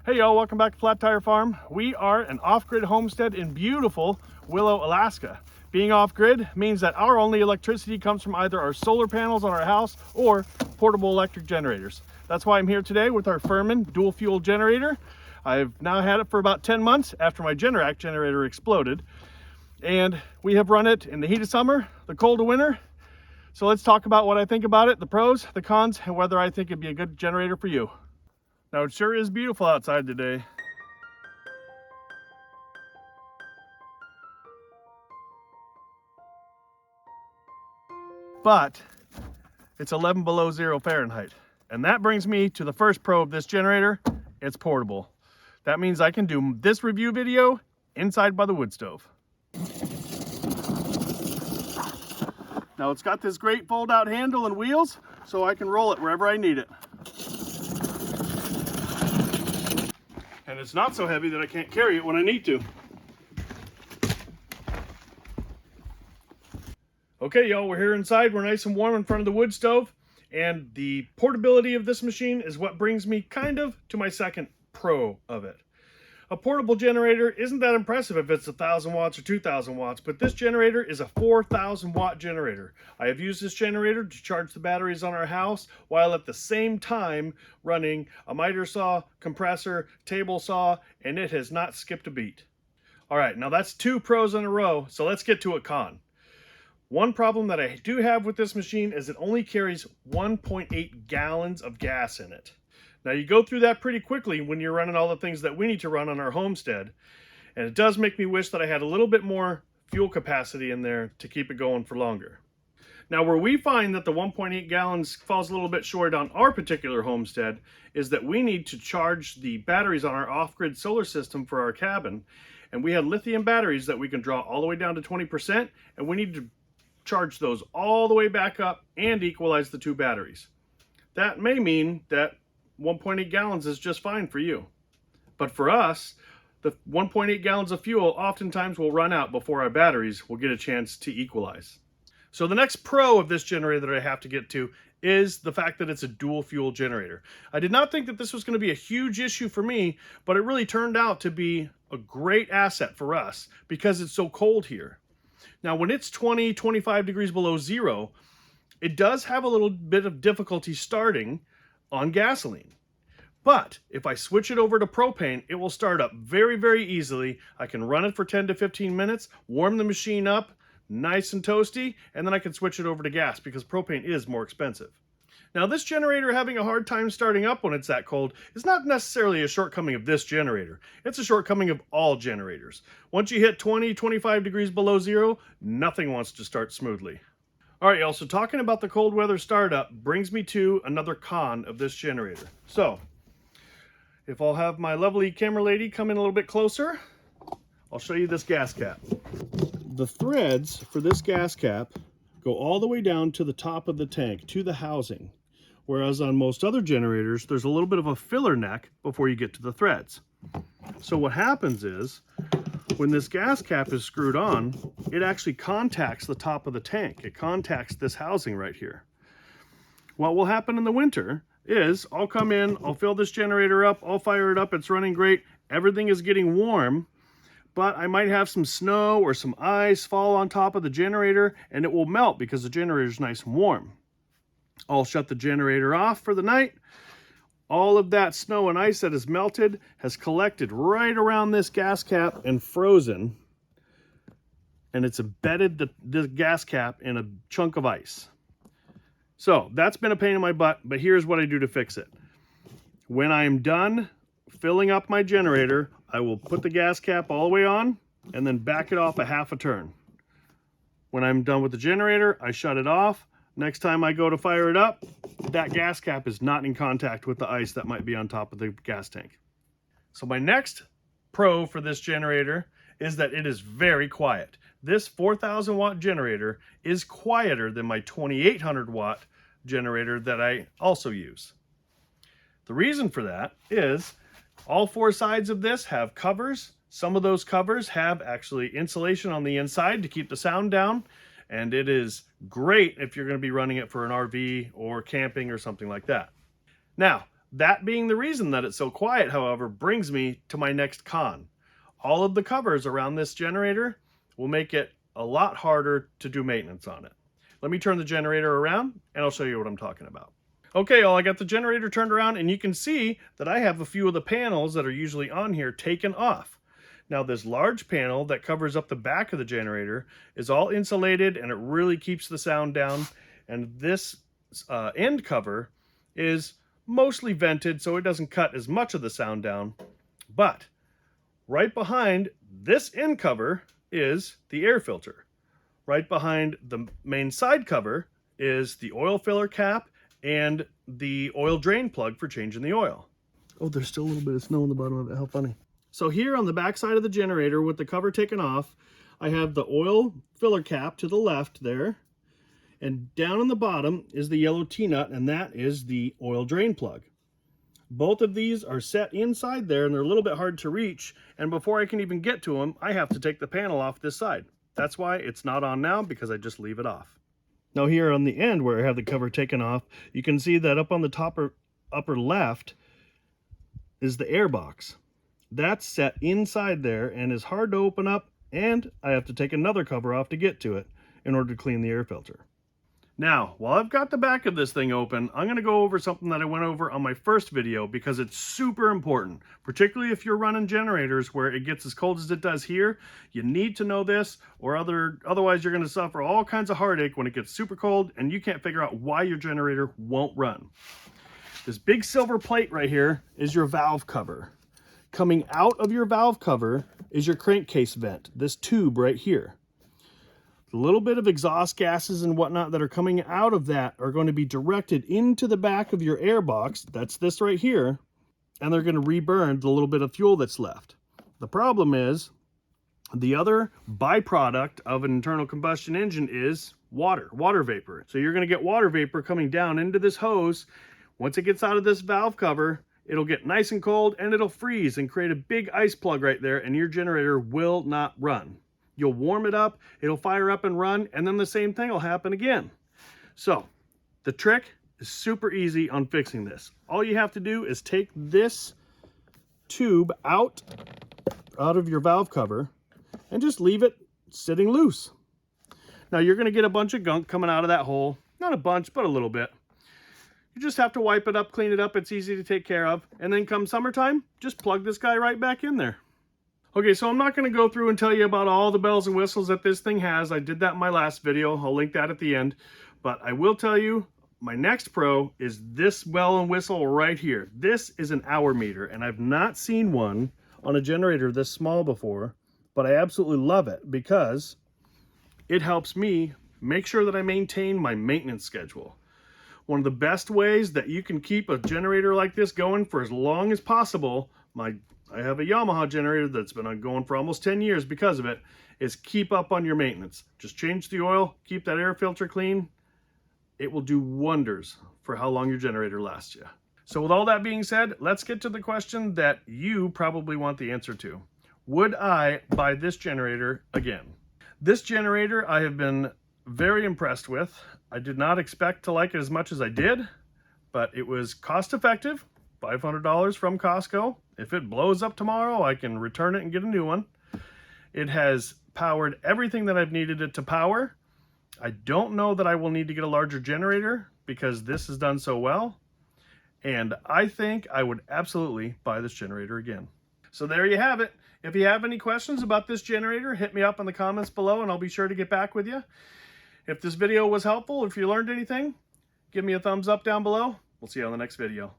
Hey y'all, welcome back to Flat Tire Farm. We are an off-grid homestead in beautiful Willow, Alaska. Being off-grid means that our only electricity comes from either our solar panels on our house or portable electric generators. That's why I'm here today with our Firman Dual Fuel Generator. I've now had it for about 10 months after my Generac generator exploded. And we have run it in the heat of summer, the cold of winter. So let's talk about what I think about it, the pros, the cons, and whether I think it'd be a good generator for you. Now it sure is beautiful outside today. But it's 11 below 0 Fahrenheit. And that brings me to the first pro of this generator. It's portable. That means I can do this review video inside by the wood stove. Now it's got this great fold out handle and wheels, so I can roll it wherever I need it. And it's not so heavy that I can't carry it when I need to. Okay, y'all, we're here inside. We're nice and warm in front of the wood stove. And the portability of this machine is what brings me kind of to my second pro of it. A portable generator isn't that impressive if it's 1,000 watts or 2,000 watts, but this generator is a 4,000 watt generator. I have used this generator to charge the batteries on our house while at the same time running a miter saw, compressor, table saw, and it has not skipped a beat. All right, now that's two pros in a row, so let's get to a con. One problem that I do have with this machine is it only carries 1.8 gallons of gas in it. Now you go through that pretty quickly when you're running all the things that we need to run on our homestead. And it does make me wish that I had a little bit more fuel capacity in there to keep it going for longer. Now where we find that the 1.8 gallons falls a little bit short on our particular homestead is that we need to charge the batteries on our off-grid solar system for our cabin. And we had lithium batteries that we can draw all the way down to 20%, and we need to charge those all the way back up and equalize the two batteries. That may mean that 1.8 gallons is just fine for you. But for us, the 1.8 gallons of fuel oftentimes will run out before our batteries will get a chance to equalize. So the next pro of this generator that I have to get to is the fact that it's a dual fuel generator. I did not think that this was going to be a huge issue for me, but it really turned out to be a great asset for us because it's so cold here. Now when it's 20, 25 degrees below zero, it does have a little bit of difficulty starting on gasoline. But if I switch it over to propane, it will start up very, very easily. I can run it for 10 to 15 minutes, warm the machine up, nice and toasty, and then I can switch it over to gas because propane is more expensive. Now this generator having a hard time starting up when it's that cold is not necessarily a shortcoming of this generator. It's a shortcoming of all generators. Once you hit 20, 25 degrees below zero, nothing wants to start smoothly. All right, y'all, so talking about the cold weather startup brings me to another con of this generator. So, if I'll have my lovely camera lady come in a little bit closer, I'll show you this gas cap. The threads for this gas cap go all the way down to the top of the tank, to the housing. Whereas on most other generators, there's a little bit of a filler neck before you get to the threads. So what happens is, when this gas cap is screwed on, it actually contacts the top of the tank. It contacts this housing right here. What will happen in the winter is I'll come in, I'll fill this generator up, I'll fire it up, it's running great, everything is getting warm, but I might have some snow or some ice fall on top of the generator and it will melt because the generator is nice and warm. I'll shut the generator off for the night. All of that snow and ice that is melted has collected right around this gas cap and frozen. And it's embedded the gas cap in a chunk of ice. So that's been a pain in my butt, but here's what I do to fix it. When I am done filling up my generator, I will put the gas cap all the way on and then back it off a half a turn. When I'm done with the generator, I shut it off. Next time I go to fire it up, that gas cap is not in contact with the ice that might be on top of the gas tank. So my next pro for this generator is that it is very quiet. This 4,000 watt generator is quieter than my 2,800 watt generator that I also use. The reason for that is all four sides of this have covers. Some of those covers have actually insulation on the inside to keep the sound down. And it is great if you're going to be running it for an RV or camping or something like that. Now, That being the reason that it's so quiet, however, brings me to my next con. All of the covers around this generator will make it a lot harder to do maintenance on it. Let me turn the generator around and I'll show you what I'm talking about. Okay, I got the generator turned around and you can see that I have a few of the panels that are usually on here taken off. Now this large panel that covers up the back of the generator is all insulated and it really keeps the sound down. And this end cover is mostly vented so it doesn't cut as much of the sound down. But right behind this end cover is the air filter. Right behind the main side cover is the oil filler cap and the oil drain plug for changing the oil. Oh, there's still a little bit of snow on the bottom of it. How funny. So here on the back side of the generator with the cover taken off, I have the oil filler cap to the left there. And down on the bottom is the yellow T-nut, and that is the oil drain plug. Both of these are set inside there, and they're a little bit hard to reach. And before I can even get to them, I have to take the panel off this side. That's why it's not on now, because I just leave it off. Now here on the end where I have the cover taken off, you can see that up on the top or upper left is the air box. That's set inside there and is hard to open up, and I have to take another cover off to get to it in order to clean the air filter. Now, while I've got the back of this thing open, I'm going to go over something that I went over on my first video because it's super important, particularly if you're running generators where it gets as cold as it does here. You need to know this, or otherwise you're going to suffer all kinds of heartache when it gets super cold and you can't figure out why your generator won't run. This big silver plate right here is your valve cover. Coming out of your valve cover is your crankcase vent, this tube right here. A little bit of exhaust gases and whatnot that are coming out of that are going to be directed into the back of your air box. That's this right here. And they're going to reburn the little bit of fuel that's left. The problem is the other byproduct of an internal combustion engine is water vapor. So you're going to get water vapor coming down into this hose. Once it gets out of this valve cover, it'll get nice and cold and it'll freeze and create a big ice plug right there, and your generator will not run. You'll warm it up, it'll fire up and run, and then the same thing will happen again. So the trick is super easy on fixing this. All you have to do is take this tube out of your valve cover and just leave it sitting loose. Now you're going to get a bunch of gunk coming out of that hole. Not a bunch, but a little bit. You just have to wipe it up, clean it up. It's easy to take care of. And then come summertime, just plug this guy right back in there. Okay, so I'm not going to go through and tell you about all the bells and whistles that this thing has. I did that in my last video. I'll link that at the end. But I will tell you, my next pro is this bell and whistle right here. This is an hour meter, and I've not seen one on a generator this small before, but I absolutely love it because it helps me make sure that I maintain my maintenance schedule. One of the best ways that you can keep a generator like this going for as long as possible, I have a Yamaha generator that's been going for almost 10 years because of it, is keep up on your maintenance. Just change the oil, keep that air filter clean. It will do wonders for how long your generator lasts you. So with all that being said, let's get to the question that you probably want the answer to. Would I buy this generator again? This generator I have been very impressed with. I did not expect to like it as much as I did, but it was cost effective. $500 from Costco. If it blows up tomorrow, I can return it and get a new one. It has powered everything that I've needed it to power. I don't know that I will need to get a larger generator because this is done so well. And I think I would absolutely buy this generator again. So there you have it. If you have any questions about this generator, hit me up in the comments below and I'll be sure to get back with you. If this video was helpful, if you learned anything, give me a thumbs up down below. We'll see you on the next video.